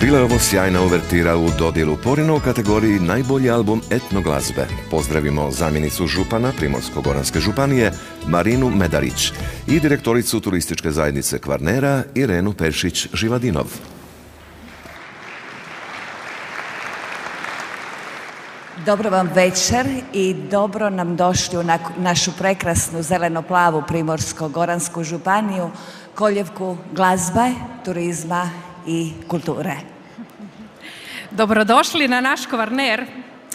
Bila je ovo sjajna uvertira u dodjelu Porina u kategoriji najbolji album etno glazbe. Pozdravimo zamjenicu župana Primorsko-goranske županije Marinu Medarić i direktoricu turističke zajednice Kvarnera Irenu Peršić-Živadinov. Dobro vam večer i dobro nam došli u našu prekrasnu zeleno-plavu Primorsko-goransku županiju, koljevku glazbe, turizma i kulture. Dobrodošli na naš Kvarner.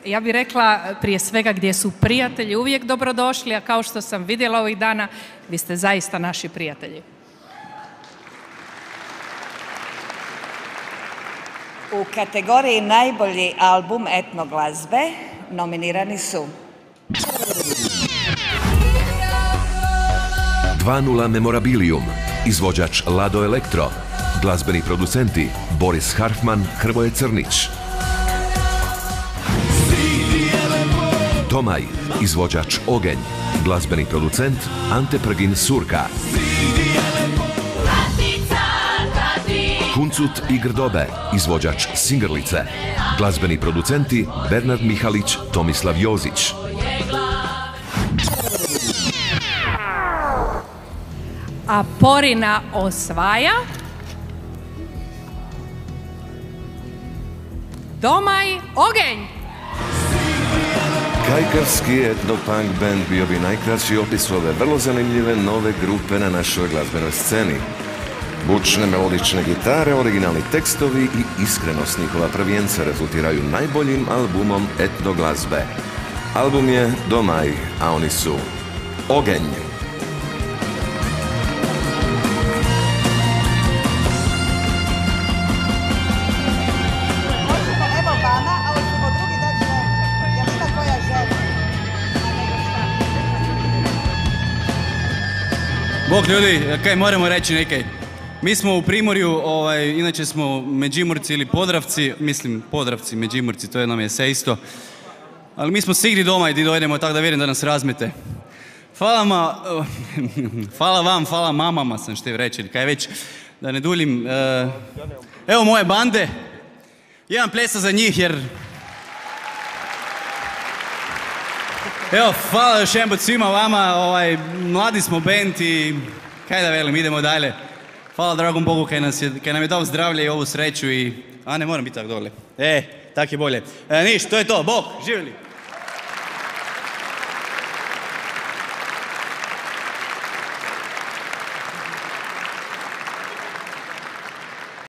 Ja bih rekla prije svega gdje su prijatelji uvijek dobrodošli, a kao što sam vidjela ovih dana, vi ste zaista naši prijatelji. U kategoriji najbolji album etno glazbe nominirani su 2:0 Memorabilium, izvođač Lado Elektro, glazbeni producenti Boris Harfman, Hrvoje Crnić. Domaj, izvođač Ogenj, glazbeni producent Ante Prgin Surka. Kuncut i Grdobe, izvođač Singrlice, glazbeni producenti Bernard Mihalić, Tomislav Jozić. A Porina osvaja Domaj Ogenj. Kajkavski etno-punk band bio bi najkraći opis ove vrlo zanimljive nove grupe na našoj glazbenoj sceni. Bučne melodične gitare, originalni tekstovi i iskrenost njihova prvijenca rezultiraju najboljim albumom etno glazbe. Album je Domaj, a oni su Ogenj. Bog ljudi, kaj moramo reći nekaj. Mi smo u Primorju, inače smo Međimurci ili Podravci, mislim Podravci, Međimurci, to nam je sve isto. Ali mi smo sigri doma i di dojdemo, tako da vjerujem da nas razmete. Hvala vam, hvala mamama sam štiv reći, kaj već, da ne duljim. Evo moje bande, jedan plesa za njih jer... Evo, hvala još jedan svima vama, mladi smo band i kaj da velim, idemo dalje. Hvala dragom Bogu kaj nam je dao zdravlje i ovu sreću i... A ne moram biti tako dole. Tak je bolje. Niš, to je to, Bog, živjeli!